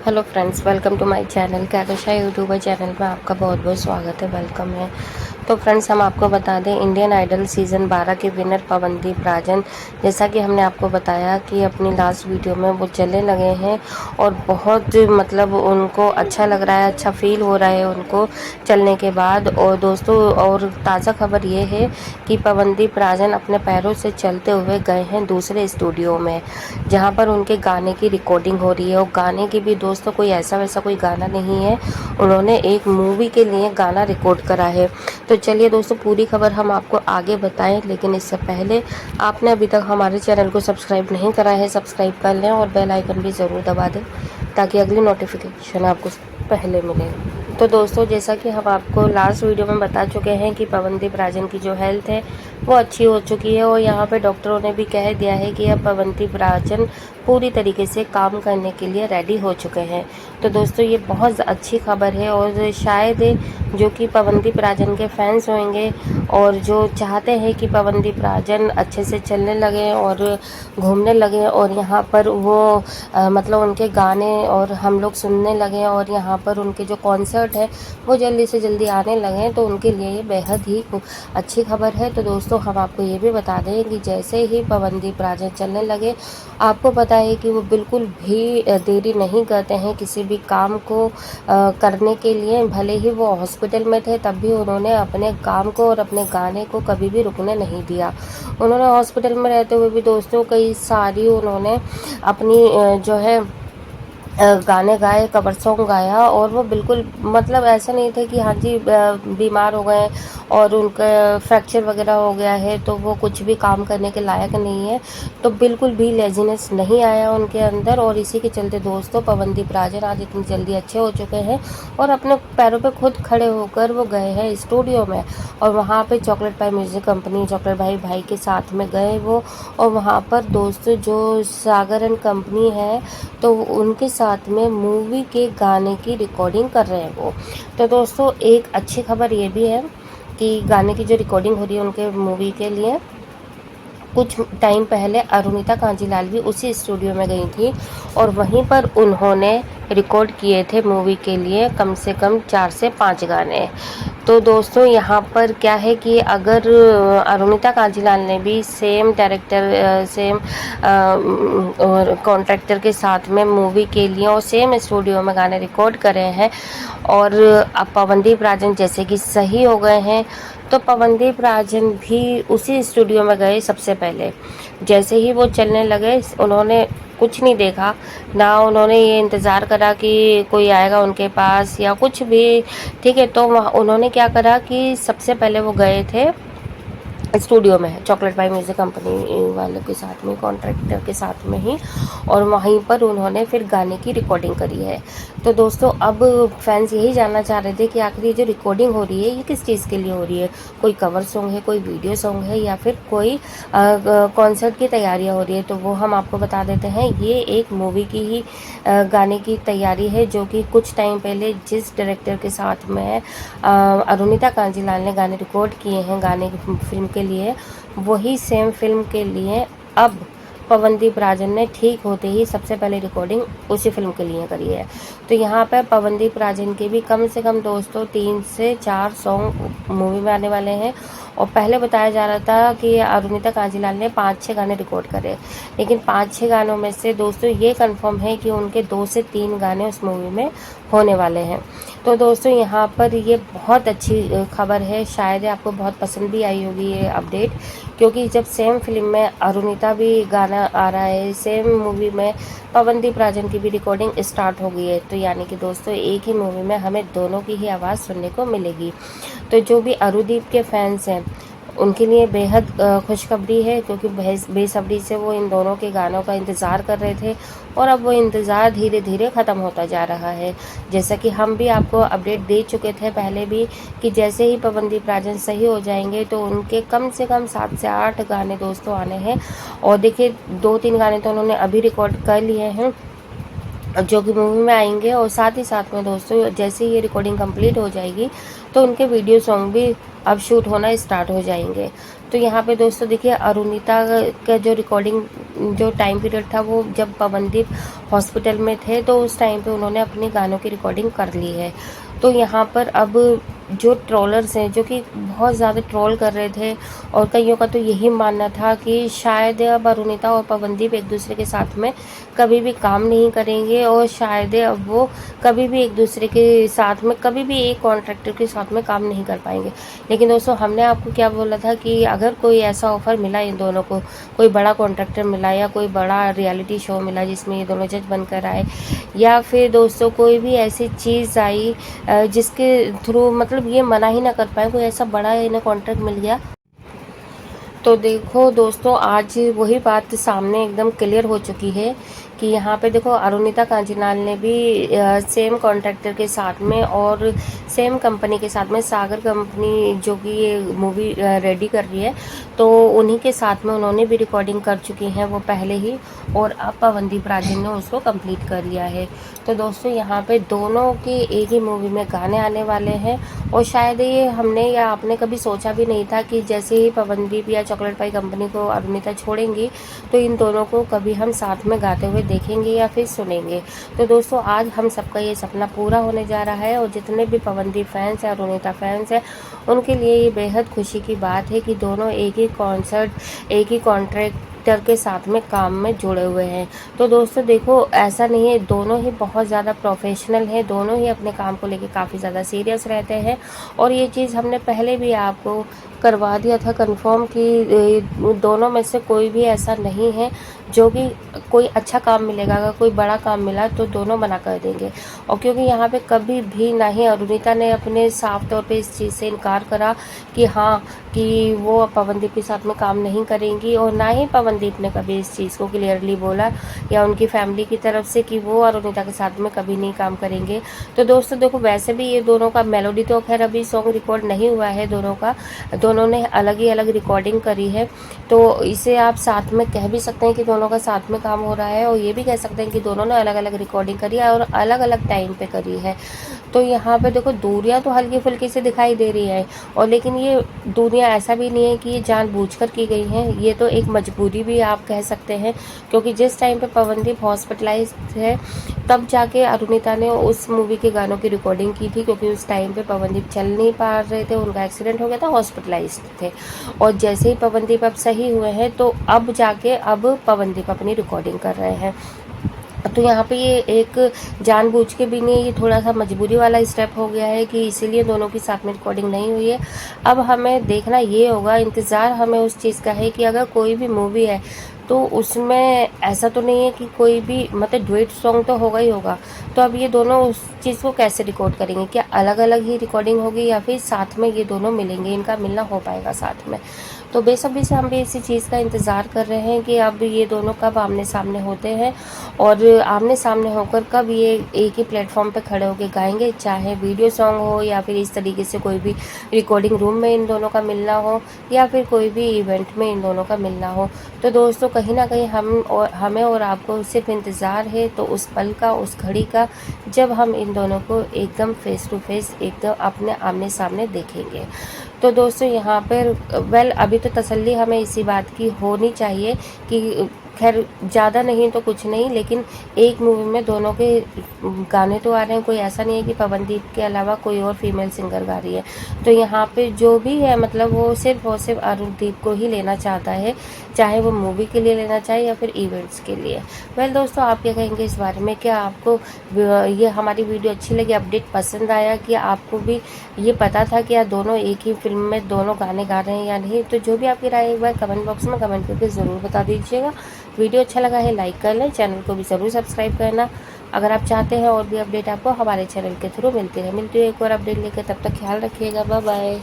Hello friends, welcome to my channel कैटोशा youtuber channel में आपका बहुत बहुत स्वागत है, वेलकम है। तो फ्रेंड्स, हम आपको बता दें इंडियन आइडल सीज़न 12 के विनर पवनदीप राजन, जैसा कि हमने आपको बताया कि अपनी लास्ट वीडियो में वो चलने लगे हैं और बहुत मतलब उनको अच्छा लग रहा है, अच्छा फील हो रहा है उनको चलने के बाद। और दोस्तों, और ताज़ा खबर ये है कि पवनदीप राजन अपने पैरों से चलते हुए गए हैं दूसरे स्टूडियो में, जहाँ पर उनके गाने की रिकॉर्डिंग हो रही है। और गाने की भी दोस्तों कोई ऐसा वैसा कोई गाना नहीं है, उन्होंने एक मूवी के लिए गाना रिकॉर्ड करा है। तो चलिए दोस्तों, पूरी खबर हम आपको आगे बताएं, लेकिन इससे पहले आपने अभी तक हमारे चैनल को सब्सक्राइब नहीं करा है, सब्सक्राइब कर लें और बेल आइकन भी ज़रूर दबा दें ताकि अगली नोटिफिकेशन आपको पहले मिले। तो दोस्तों, जैसा कि हम आपको लास्ट वीडियो में बता चुके हैं कि पवनदीप राजन की जो हेल्थ है वो अच्छी हो चुकी है और यहाँ पे डॉक्टरों ने भी कह दिया है कि अब पवनदीप राजन पूरी तरीके से काम करने के लिए रेडी हो चुके हैं। तो दोस्तों, ये बहुत अच्छी खबर है और शायद जो कि पवनदीप राजन के फैंस होंगे और जो चाहते हैं कि पवनदीप राजन अच्छे से चलने लगे और घूमने लगे और यहाँ पर वो मतलब उनके गाने और हम लोग सुनने लगे और यहाँ पर उनके जो कॉन्सर्ट है वो जल्दी से जल्दी आने लगे, तो उनके लिए ये बेहद ही अच्छी खबर है। तो दोस्तों, हम आपको ये भी बता दें कि जैसे ही पवनदीप राजन चलने लगे, आपको पता है कि वो बिल्कुल भी देरी नहीं करते हैं किसी भी काम को करने के लिए। भले ही वो हॉस्पिटल में थे तब भी उन्होंने अपने काम को और अपने गाने को कभी भी रुकने नहीं दिया। उन्होंने हॉस्पिटल में रहते हुए भी दोस्तों कई सारी उन्होंने अपनी जो है गाने गाए, कवर सॉन्ग गाया और वो बिल्कुल मतलब ऐसा नहीं थे कि हाँ जी बीमार हो गए और उनका फ्रैक्चर वगैरह हो गया है तो वो कुछ भी काम करने के लायक नहीं है। तो बिल्कुल भी लेजीनेस नहीं आया उनके अंदर और इसी के चलते दोस्तों पवनदीप राजन आज इतनी जल्दी अच्छे हो चुके हैं और अपने पैरों पे खुद खड़े होकर वो गए हैं स्टूडियो में। और वहाँ पे चॉकलेट पाई म्यूज़िक कंपनी, चॉकलेट भाई के साथ में गए वो, और वहाँ पर दोस्तों जो सागर एंड कंपनी है तो उनके साथ में मूवी के गाने की रिकॉर्डिंग कर रहे हैं वो। तो दोस्तों, एक अच्छी खबर ये भी है कि गाने की जो रिकॉर्डिंग हो रही है उनके मूवी के लिए, कुछ टाइम पहले अरुणिता कांजीलाल भी उसी स्टूडियो में गई थी और वहीं पर उन्होंने रिकॉर्ड किए थे मूवी के लिए कम से कम 4 से 5 गाने। तो दोस्तों, यहाँ पर क्या है कि अगर अरुणिता कांजीलाल ने भी सेम डायरेक्टर सेम कॉन्ट्रैक्टर के साथ में मूवी के लिए और सेम स्टूडियो में गाने रिकॉर्ड करे हैं और अब पवनदीप राजन जैसे कि सही हो गए हैं, तो पवनदीप राजन भी उसी स्टूडियो में गए सबसे पहले। जैसे ही वो चलने लगे, उन्होंने कुछ नहीं देखा, ना उन्होंने ये इंतज़ार करा कि कोई आएगा उनके पास या कुछ भी, ठीक है। तो वहाँ उन्होंने क्या करा कि सबसे पहले वो गए थे स्टूडियो में चॉकलेट पाई म्यूज़िक कंपनी वालों के साथ में, कॉन्ट्रैक्टर के साथ में ही, और वहीं पर उन्होंने फिर गाने की रिकॉर्डिंग करी है। तो दोस्तों, अब फैंस यही जानना चाह रहे थे कि आखिर ये जो रिकॉर्डिंग हो रही है ये किस चीज़ के लिए हो रही है, कोई कवर सॉन्ग है, कोई वीडियो सॉन्ग है या फिर कोई कॉन्सर्ट की तैयारियाँ हो रही है। तो वो हम आपको बता देते हैं, ये एक मूवी की ही गाने की तैयारी है जो कि कुछ टाइम पहले जिस डायरेक्टर के साथ में अरुणिता कांजीलाल ने गाने रिकॉर्ड किए हैं गाने की फिल्म के लिए, वही सेम फिल्म के लिए अब पवनदीप राजन ने ठीक होते ही सबसे पहले रिकॉर्डिंग उसी फिल्म के लिए करी है। तो यहाँ पर पवनदीप राजन के भी कम से कम दोस्तों 3 से 4 सॉन्ग मूवी में आने वाले हैं। और पहले बताया जा रहा था कि अरुणिता कांजीलाल ने 5-6 गाने रिकॉर्ड करे, लेकिन 5-6 गानों में से दोस्तों ये कंफर्म है कि उनके 2 से 3 गाने उस मूवी में होने वाले हैं। तो दोस्तों, यहाँ पर ये बहुत अच्छी खबर है, शायद आपको बहुत पसंद भी आई होगी ये अपडेट, क्योंकि जब सेम फिल्म में अरुणिता भी गाना आ रहा है, सेम मूवी में पवनदीप राजन की भी रिकॉर्डिंग स्टार्ट हो गई है, तो यानी कि दोस्तों एक ही मूवी में हमें दोनों की ही आवाज़ सुनने को मिलेगी। तो जो भी अरुदीप के फैंस हैं उनके लिए बेहद खुशखबरी है, क्योंकि बेसब्री से वो इन दोनों के गानों का इंतज़ार कर रहे थे और अब वो इंतज़ार धीरे धीरे ख़त्म होता जा रहा है। जैसा कि हम भी आपको अपडेट दे चुके थे पहले भी कि जैसे ही पवनदीप राजन सही हो जाएंगे तो उनके कम से कम 7 से 8 गाने दोस्तों आने हैं। और देखिए 2-3 गाने तो उन्होंने अभी रिकॉर्ड कर लिए हैं जो कि मूवी में आएंगे। और साथ ही साथ में दोस्तों जैसे ही ये रिकॉर्डिंग कंप्लीट हो जाएगी तो उनके वीडियो सॉन्ग भी अब शूट होना स्टार्ट हो जाएंगे। तो यहाँ पे दोस्तों देखिए अरुणिता का जो रिकॉर्डिंग जो टाइम पीरियड था वो जब पवनदीप हॉस्पिटल में थे तो उस टाइम पे उन्होंने अपने गानों की रिकॉर्डिंग कर ली है। तो यहाँ पर अब जो ट्रोलर्स हैं जो कि बहुत ज़्यादा ट्रोल कर रहे थे और कईयों का तो यही मानना था कि शायद अब अरुणिता और पवनदीप एक दूसरे के साथ में कभी भी काम नहीं करेंगे और शायद अब वो कभी भी एक दूसरे के साथ में कभी भी एक कॉन्ट्रैक्टर के साथ में काम नहीं कर पाएंगे। लेकिन दोस्तों हमने आपको क्या बोला था कि अगर कोई ऐसा ऑफर मिला इन दोनों को, कोई बड़ा कॉन्ट्रैक्टर मिला या कोई बड़ा रियलिटी शो मिला जिसमें ये दोनों जज बनकर आए, या फिर दोस्तों कोई भी ऐसी चीज़ आई जिसके थ्रू मतलब ये मना ही ना कर पाए, कोई ऐसा बड़ा इन्हें कॉन्ट्रैक्ट मिल गया, तो देखो दोस्तों आज वही बात सामने एकदम क्लियर हो चुकी है कि यहाँ पे देखो अरुणिता कांजीलाल ने भी सेम कॉन्ट्रैक्टर के साथ में और सेम कंपनी के साथ में सागर कंपनी जो कि ये मूवी रेडी कर रही है तो उन्हीं के साथ में उन्होंने भी रिकॉर्डिंग कर चुकी हैं वो पहले ही, और अब पवनदीप राजन ने उसको कंप्लीट कर लिया है। तो दोस्तों यहाँ पे दोनों के एक ही मूवी में गाने आने वाले हैं और शायद ये हमने या आपने कभी सोचा भी नहीं था कि जैसे ही पवनदीप या चॉकलेट पाई कंपनी को अरुणिता छोड़ेंगी तो इन दोनों को कभी हम साथ में गाते हुए देखेंगे या फिर सुनेंगे। तो दोस्तों आज हम सबका ये सपना पूरा होने जा रहा है और जितने भी पवनदीप फैंस हैं अरुणिता फैंस हैं उनके लिए ये बेहद खुशी की बात है कि दोनों एक ही कॉन्सर्ट एक ही कॉन्ट्रैक्टर के साथ में काम में जुड़े हुए हैं। तो दोस्तों देखो ऐसा नहीं है, दोनों ही बहुत ज़्यादा प्रोफेशनल हैं, दोनों ही अपने काम को लेके काफ़ी ज़्यादा सीरियस रहते हैं और ये चीज़ हमने पहले भी आपको करवा दिया था कंफर्म कि दोनों में से कोई भी ऐसा नहीं है जो कि कोई अच्छा काम मिलेगा, अगर कोई बड़ा काम मिला तो दोनों मना कर देंगे। और क्योंकि यहाँ पे कभी भी ना ही अरुणिता ने अपने साफ तौर पे इस चीज़ से इनकार करा कि हाँ कि वो पवनदीप के साथ में काम नहीं करेंगी, और ना ही पवनदीप ने कभी इस चीज़ को क्लियरली बोला या उनकी फैमिली की तरफ से कि वो अरुणिता के साथ में कभी नहीं काम करेंगे। तो दोस्तों देखो वैसे भी ये दोनों का मेलोडी तो खैर अभी सॉन्ग रिकॉर्ड नहीं हुआ है दोनों का, दोनों ने अलग ही अलग रिकॉर्डिंग करी है, तो इसे आप साथ में कह भी सकते हैं कि दोनों का साथ में काम हो रहा है और ये भी कह सकते हैं कि दोनों ने अलग अलग रिकॉर्डिंग करी है और अलग अलग टाइम पे करी है। तो यहाँ पे देखो दूरियां तो हल्की फुल्की से दिखाई दे रही है और लेकिन ये दूरियां ऐसा भी नहीं है कि ये जानबूझकर की गई हैं, ये तो एक मजबूरी भी आप कह सकते हैं क्योंकि जिस टाइम पे पवनदीप हॉस्पिटलाइज्ड है तब जाके अरुणिता ने उस मूवी के गानों की रिकॉर्डिंग की थी क्योंकि उस टाइम पे पवनदीप चल नहीं पा रहे थे, उनका एक्सीडेंट हो गया था, हॉस्पिटलाइज्ड थे। और जैसे ही पवनदीप अब सही हुए हैं तो अब जाके अब पवनदीप अपनी रिकॉर्डिंग कर रहे हैं। तो यहाँ पे ये एक जानबूझ के भी नहीं, ये थोड़ा सा मजबूरी वाला स्टेप हो गया है कि इसीलिए दोनों की साथ में रिकॉर्डिंग नहीं हुई है। अब हमें देखना ये होगा, इंतज़ार हमें उस चीज़ का है कि अगर कोई भी मूवी है तो उसमें ऐसा तो नहीं है कि कोई भी मतलब डुएट सॉन्ग तो होगा ही होगा, तो अब ये दोनों उस चीज़ को कैसे रिकॉर्ड करेंगे, क्या अलग अलग ही रिकॉर्डिंग होगी या फिर साथ में ये दोनों मिलेंगे, इनका मिलना हो पाएगा साथ में। तो बेसब्री से हम भी इसी चीज़ का इंतज़ार कर रहे हैं कि अब ये दोनों कब आमने सामने होते हैं और आमने सामने होकर कब ये एक ही प्लेटफॉर्म पे खड़े होकर गाएंगे, चाहे वीडियो सॉन्ग हो या फिर इस तरीके से कोई भी रिकॉर्डिंग रूम में इन दोनों का मिलना हो या फिर कोई भी इवेंट में इन दोनों का मिलना हो। तो दोस्तों कहीं ना कहीं हमें और आपको सिर्फ इंतज़ार है तो उस पल का, उस घड़ी का जब हम इन दोनों को एकदम फेस टू फेस एकदम अपने आमने सामने देखेंगे। तो दोस्तों यहाँ पर अभी तो तसल्ली हमें इसी बात की होनी चाहिए कि खैर ज़्यादा नहीं तो कुछ नहीं, लेकिन एक मूवी में दोनों के गाने तो आ रहे हैं, कोई ऐसा नहीं है कि पवनदीप के अलावा कोई और फीमेल सिंगर गा रही है। तो यहाँ पे जो भी है मतलब वो सिर्फ और सिर्फ अरुणदीप को ही लेना चाहता है, चाहे वो मूवी के लिए लेना चाहे या फिर इवेंट्स के लिए। वेल दोस्तों आप क्या कहेंगे इस बारे में, क्या आपको ये हमारी वीडियो अच्छी लगी, अपडेट पसंद आया, कि आपको भी ये पता था कि दोनों एक ही फिल्म में दोनों गाने गा रहे हैं या नहीं? तो जो भी आपकी राय एक बार कमेंट बॉक्स में कमेंट करके ज़रूर बता दीजिएगा। वीडियो अच्छा लगा है लाइक कर लें, चैनल को भी ज़रूर सब्सक्राइब करना अगर आप चाहते हैं और भी अपडेट आपको हमारे चैनल के थ्रू मिलती है एक और अपडेट लेकर। तब तक ख्याल रखिएगा, बाय बाय।